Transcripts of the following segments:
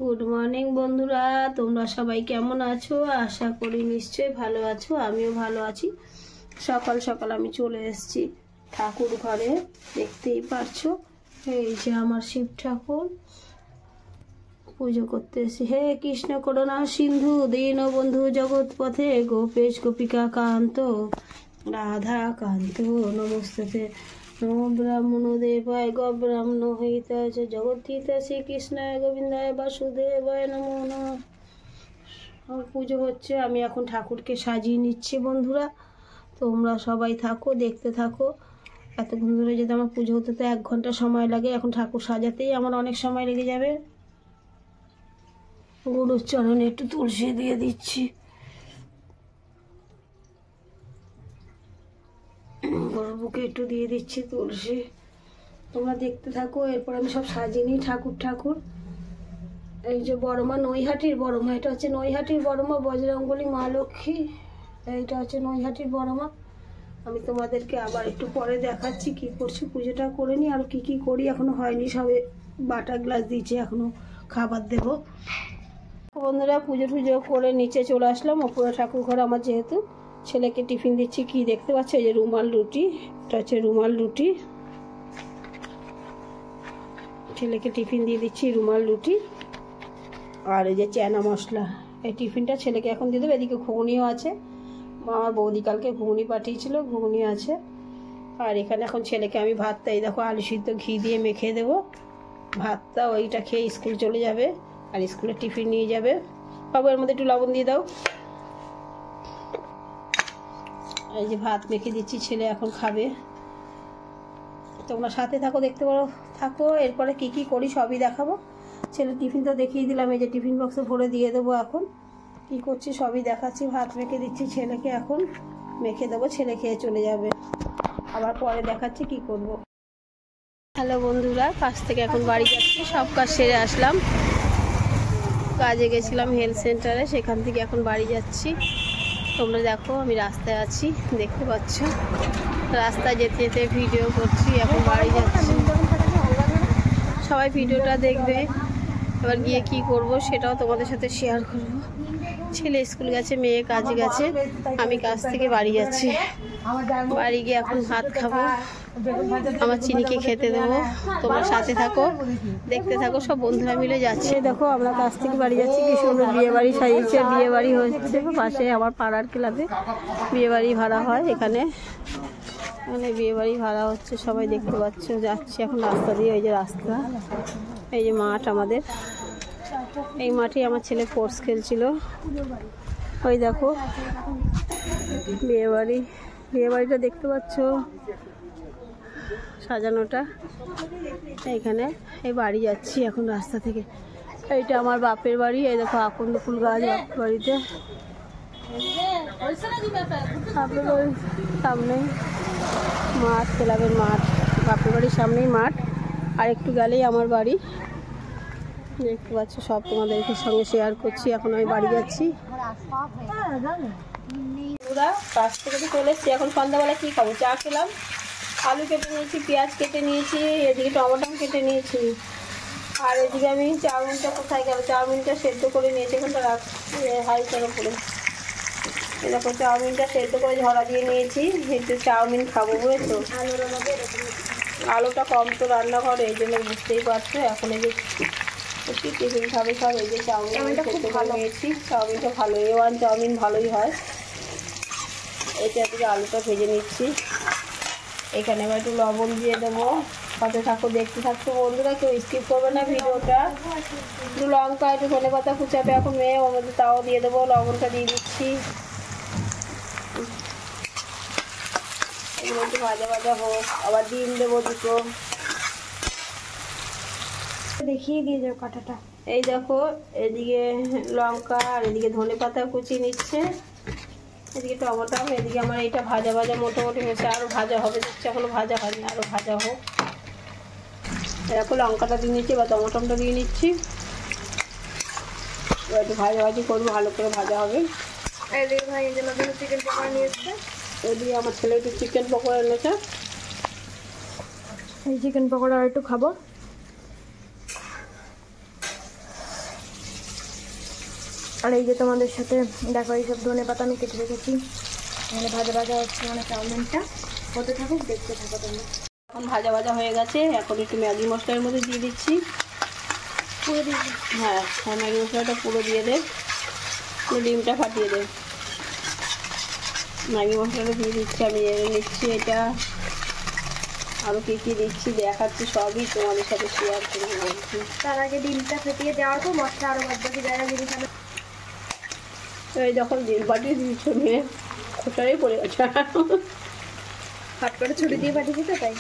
Good morning বন্ধুরা, তোমরা সবাই কেমন আছো? আশা করি নিশ্চয়ই ভালো আছো। আমিও ভালো আছি। সকাল সকাল আমি চলে এসেছি ঠাকুর ঘরে, দেখতেই পারছো। এই যে আমার শিব ঠাকুর, পুজো করতে এসেছি। হে কৃষ্ণ করুণা সিন্ধু দীনবন্ধু জগৎ পথে গোপেশ গোপিকা কান্ত রাধা কান্ত নমস্তে। নমো ব্রাহ্মণ দেবায় গ ব্রাহ্মণ হইতাচ জগদ্ধিতা শ্রীকৃষ্ণায় গোবিন্দায় বাসুদেবায় নমো নমঃ। আমার পুজো হচ্ছে, আমি এখন ঠাকুরকে সাজিয়ে নিচ্ছি। বন্ধুরা তোমরা সবাই থাকো, দেখতে থাকো। এতক্ষণ ধরে যদি আমার পুজো হতে তো 1 ঘন্টা সময় লাগে, এখন ঠাকুর সাজাতেই আমার অনেক সময় লেগে যাবে। গুরুর চরণে একটু তুলসী দিয়ে দিচ্ছি। গরুর বুকে একটু দিয়ে দিচ্ছি তুলসী। তোমরা দেখতে থাকো, এরপর আমি সব সাজিয়ে নিই ঠাকুর। এই যে বড়মা নৈহাটির বড়মা, এটা হচ্ছে নৈহাটির বড়মা বজরঙ্গলী মা লক্ষ্মী। এইটা হচ্ছে নৈহাটির বড়মা। আমি তোমাদেরকে আবার একটু পরে দেখাচ্ছি কি করছি। পুজোটা করে নিই, আর কি করি এখনো হয়নি। সবে বাটা গ্লাস দিয়েছি, এখনো খাবার দেব। বন্ধুরা পুজো টুজো করে নিচে চলে আসলাম ওপরে ঠাকুর ঘর আমার, যেহেতু ছেলেকে টিফিন দিচ্ছি। কি দেখতে পাচ্ছ, এই যে রুমাল রুটি, এটা হচ্ছে রুমাল রুটি। ছেলেকে টিফিন দিয়ে দিচ্ছি রুমাল রুটি আর এই যে চানা মশলা। এই টিফিনটা ছেলেকে এখন দিয়ে দেবো। এদিকে ঘুগনিও আছে, আমার বৌদি কালকে ঘুগনি পাঠিয়েছিল, ঘুগনি আছে। আর এখানে এখন ছেলেকে আমি ভাতটা, এই দেখো আলু সিদ্ধ ঘি দিয়ে মেখে দেবো। ভাতটা ওইটা খেয়ে স্কুল চলে যাবে, আর স্কুলে টিফিন নিয়ে যাবে। বাবু এর মধ্যে একটু লবণ দিয়ে দাও। এই যে ভাত মেখে দিচ্ছি, ছেলে এখন খাবে। তোমরা সাথে থাকো, দেখতে পারো থাকো। এরপরে কি করি সবই দেখাবো। ছেলে টিফিন তো দেখিয়ে দিলাম, এই যে টিফিন বক্সে ভরে দিয়ে দেবো। এখন কি করছি সবই দেখাচ্ছি। ভাত মেখে দিচ্ছি ছেলেকে, এখন মেখে দেবো, ছেলে খেয়ে চলে যাবে। আবার পরে দেখাচ্ছি কি করব। হ্যালো বন্ধুরা, কাজ থেকে এখন বাড়ি যাচ্ছি। সব কাজ সেরে আসলাম, কাজে গেছিলাম হেলথ সেন্টারে, সেখান থেকে এখন বাড়ি যাচ্ছি। তোমরা দেখো আমি রাস্তায় আছি, দেখতে পাচ্ছ। রাস্তায় যেতে যেতে ভিডিও করছি, এখন বাড়ি যাচ্ছি। সবাই ভিডিওটা দেখবে। এবার গিয়ে কি করব সেটাও তোমাদের সাথে শেয়ার করব। ছেলে স্কুল গেছে, মেয়ে কাজে গেছে, আমি কাজ থেকে বাড়ি যাচ্ছি। বাড়ি গিয়ে এখন ভাত খাবো, আমার চিনিকে খেতে দেবো। তোমার সাথে থাকো, দেখতে থাকো। সব বন্ধুরা মিলে যাচ্ছে। দেখো আমরা কাজ থেকে বাড়ি যাচ্ছি। কি সুন্দর বিয়ে বাড়ি সাজিয়েছে, বিয়ে বাড়ি হচ্ছে পাশে আমার পাড়ার ক্লাবে বিয়ে বাড়ি ভাড়া হয়। এখানে বিয়ে বাড়ি ভাড়া হচ্ছে, সবাই দেখতে পাচ্ছ। যাচ্ছি এখন রাস্তা দিয়ে, ওই যে রাস্তা, এই যে মাঠ আমাদের। এই মাঠে আমার ছেলে স্পোর্টস খেলছিল। ওই দেখো বিয়ে বাড়িটা দেখতে পাচ্ছ সাজানোটা। এইখানে এই বাড়ি যাচ্ছি এখন রাস্তা থেকে। এইটা আমার বাপের বাড়ি। এই দেখো আকন্দ ফুল গাছ বাপের বাড়িতে। বাপের বাড়ির সামনেই মাঠ, ক্লাবের মাঠ। বাপের বাড়ির সামনেই মাঠ, আর একটু গেলেই আমার বাড়ি। দেখতে পাচ্ছ, সব তোমাদেরকে সঙ্গে শেয়ার করছি। এখন আমি বাড়ি যাচ্ছি। পুরা কাজ থেকে তো চলে এসছি। এখন সন্ধ্যাবেলা কি খাবো? চা খেলাম, আলু কেটে নিয়েছি, পেঁয়াজ কেটে নিয়েছি, এদিকে টমেটো কেটে নিয়েছি। আর এদিকে আমি চাউমিনটা কোথায় গেল, চাউমিনটা সেদ্ধ করে নিয়েছি। এখানটা হাঁড়িটার উপরে এরকম চাউমিনটা সেদ্ধ করে ঝরা দিয়ে নিয়েছি। একটু চাউমিন খাবো, বুঝেছো। আলুটা কম তো রান্নাঘরে, এই জন্য বুঝতেই পারছো। এখন এই যে টিফিন খাবে সব, এই যে চাউমিনটা সেদ্ধ করে নিয়েছি। চাউমিনটা ভালো, A1 চাউমিন ভালোই হয়। এইটা থেকে আলুটা ভেজে নিচ্ছি। এখানে এবার একটু লবণ দিয়ে দেবো। সাথে থাকো, দেখতে থাকছো বন্ধুরা, কেউ স্কিপ করবে না ভিডিওটা। একটু লঙ্কা, একটু ধনেপাতা কুচাবে এখন মেয়ে, ওর মধ্যে তাও দিয়ে দেবো। লবণটা দিয়ে দিচ্ছি। এগুলো একটু ভাজা ভাজা হোক। আবার ডিম দেবো 2টো। দেখিয়ে দিয়ে যাও কাটাটা। এই দেখো এদিকে লঙ্কা, আর এদিকে ধনেপাতা কুচি নিচ্ছে, এদিকে টমেটো, এদিকে আমার এইটা ভাজা ভাজা মোটামুটি হয়েছে। আরও ভাজা হবে, দেখছি এখনো ভাজা হয়নি, আরও ভাজা হোক। এরকম লঙ্কাটা দিয়ে নিচ্ছি বা টমেটোটা দিয়ে নিচ্ছি। এবার একটু ভাজাভাজি করবো, ভালো করে ভাজা হবে। এদিকে ভাই চিকেন পকোড়া নিয়ে এসছে, এদিকে আমার ছেলে একটু চিকেন পকোড়া এনেছে। এই চিকেন পকোড়া আর একটু খাবো। আর এই যে তোমাদের সাথে দেখো এইসব ধনে পাতা আমি কেটে রেখেছি, মানে ভাজা ভাজা হচ্ছে, মানে চাউমিনটা হতে থাকুক, দেখতে থাকো তোমরা। এখন ভাজা ভাজা হয়ে গেছে, এখন একটু ম্যাগি মশলার মধ্যে দিয়ে দিচ্ছি। পুরো দিয়ে হ্যাঁ হ্যাঁ, ম্যাগি মশলাটা পুরো দিয়ে দে, পুরো ডিমটা ফাটিয়ে দে। ম্যাগি মশলাটা দিয়ে দিচ্ছি, আমি নিচ্ছি এটা। আরও কী কী দিচ্ছি দেখাচ্ছি, সবই তোমাদের সাথে শেয়ার করে বলছি। তার আগে ডিমটা ফেটিয়ে দেওয়ার পর মশলা আরও বাদ বাকি জায়গা জিনিস আমি তো এই যখন ডিম ফাটিয়ে দিচ্ছ মেয়ে খোঁচারেই পড়ে গেছে, হাত করে ছুরি দিয়ে পাঠিয়েছি তো তাই।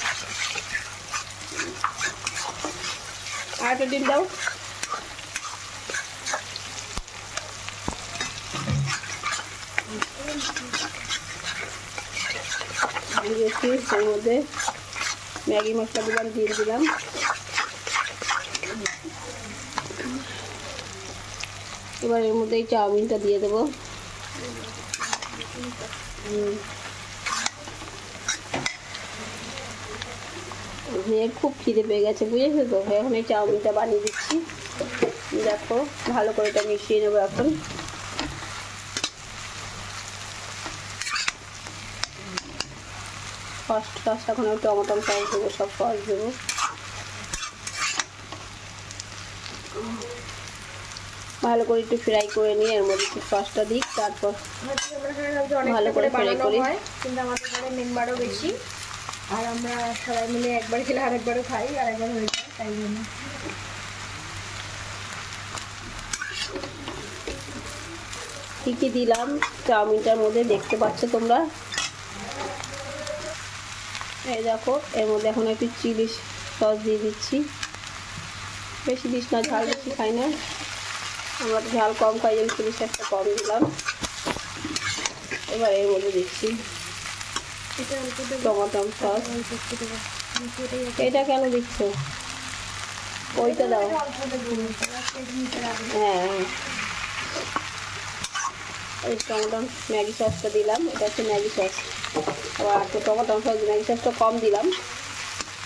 আর একটা ডিম দাও। দিয়েছি এর মধ্যে ম্যাগি মশলা দিলাম, দিয়ে দিলাম। এবার এর মধ্যে এই চাউমিনটা দিয়ে দেবো। মেয়ের খুব খিদে পেয়ে গেছে, বুঝেছো তো, এখন এই চাউমিনটা বানিয়ে দিচ্ছি। দেখো ভালো করে এটা মিশিয়ে নেবো এখন। ফার্স্ট এখন আমি টমেটো সস দেবো, সব সস দেবো। ভালো করে একটু ফ্রাই করে নিয়ে এর মধ্যে একটু সসটা দিই, তারপর ভালো করে ফ্রাই করি। কিন্তু আমাদের ঘরে মেম্বারও বেশি, আর আমরা সবাই মিলে একবার খেলে আরেকবারও খাই, আরেকবার হয়ে যায়, তাই জন্য। কী কী দিলাম চাউমিনটার মধ্যে দেখতে পাচ্ছ তোমরা। এই দেখো এর মধ্যে এখন একটু চিলি সস দিয়ে দিচ্ছি, বেশি দিস না, ঝাল বেশি খাই না আমরা, ঝাল কম খাই, জন্য চিলি সসটা কম দিলাম। এবার এর মধ্যে দিচ্ছি টমেটো সস। এটা কেন দিচ্ছ? ওইটা দাও। হ্যাঁ এই টমেটো ম্যাগি সসটা দিলাম, এটা হচ্ছে ম্যাগি সস। আবার একটু টমেটো সস, ম্যাগি সসটা কম দিলাম,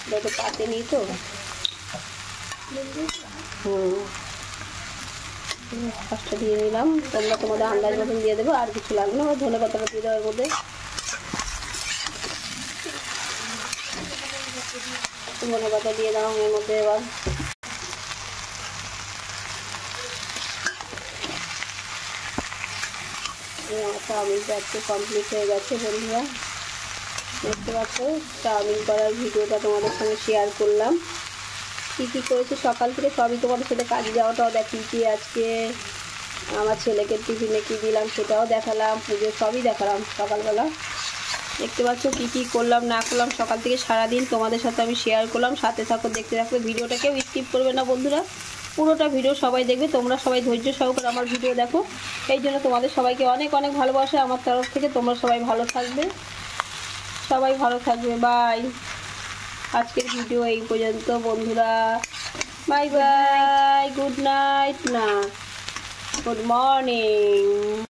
এটা তো পাতে নিই তো। সসটা দিয়ে নিলাম, তোমরা তোমাদের আন্দাজ মতন দিয়ে দেবো, আর কিছু লাগবে না। ধনে পাতাটা দিয়ে দেওয়ার মধ্যে ধনে পাতা দিয়ে দাও এর মধ্যে। এবার চাউমিনটা একটু কমপ্লিট হয়ে গেছে বন্ধুরা, দেখতে পাচ্ছ চাউমিন করার ভিডিওটা তোমাদের সঙ্গে শেয়ার করলাম। কী কী করেছি সকাল থেকে সবই তোমাদের সাথে কাজে যাওয়াটাও দেখিয়েছি। আজকে আমার ছেলেকে টিফিনে কী দিলাম সেটাও দেখালাম, পুজো সবই দেখালাম সকালবেলা। দেখতে পাচ্ছ কী কী করলাম না করলাম সকাল থেকে সারাদিন তোমাদের সাথে আমি শেয়ার করলাম। সাথে থাকো, দেখতে থাকো, ভিডিওটা কেউ স্কিপ করবে না বন্ধুরা, পুরোটা ভিডিও সবাই দেখবে। তোমরা সবাই ধৈর্য সহকারে আমার ভিডিও দেখো, এই জন্য তোমাদের সবাইকে অনেক অনেক ভালোবাসা আমার তরফ থেকে। তোমরা সবাই ভালো থাকবে, সবাই ভালো থাকবে। বাই। আজকের ভিডিও এই পর্যন্ত বন্ধুরা, বাই বাই, গুড নাইট না গুড মর্নিং।